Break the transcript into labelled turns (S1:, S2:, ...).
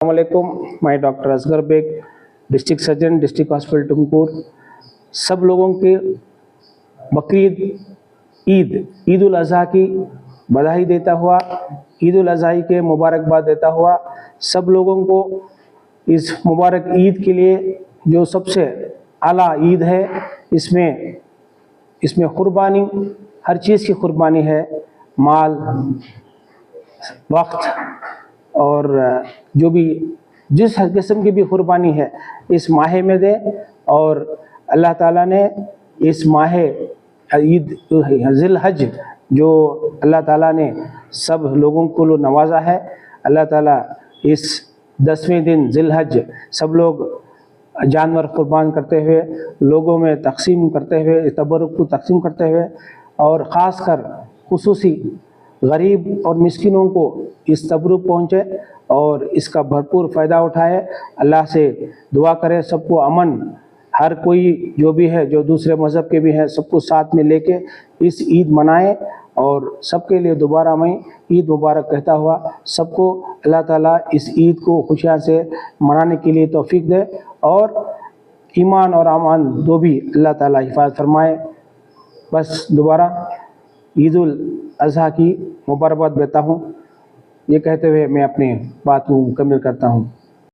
S1: अस्सलामुअलैकुम, मैं doctor Asgar Baig, district surgeon, district hospital Tumkur. सब लोगों के बकरीद ईद उल अज़हा की बधाई देता हुआ, ईद उल अज़हा के मुबारकबाद देता हुआ, सब लोगों को इस मुबारक ईद के लिए जो सबसे आला ईद है, इसमें कुर्बानी, हर चीज़ की कुर्बानी है, माल, वक्त और जो भी जिस किस्म की भी कुर्बानी है इस माह में दे। और अल्लाह ताला ने इस माह ईद ज़िल हज जो अल्लाह ताला ने सब लोगों को नवाजा है, अल्लाह ताला इस 10वें दिन ज़िल हज सब लोग जानवर कुर्बान करते हुए, लोगों में तकसीम करते हुए, तबरुक को तकसीम करते हुए, और ख़ास कर खुसूसी गरीब और मिस्किनों को इस तबरुक पहुँचे और इसका भरपूर फ़ायदा उठाए। अल्लाह से दुआ करें सबको अमन, हर कोई जो भी है, जो दूसरे मज़हब के भी हैं, सबको साथ में लेके इस ईद मनाएं। और सबके लिए दोबारा मैं ईद मुबारक कहता हुआ सबको अल्लाह ताला इस ईद को खुशियाँ से मनाने के लिए तौफीक दे और ईमान और अमान दो भी अल्लाह ताला हिफाज़त फरमाए। बस दोबारा ईद उल अज़हा की मुबारकबाद देता हूँ। ये कहते हुए मैं अपनी बात को मुकम्मल करता हूँ।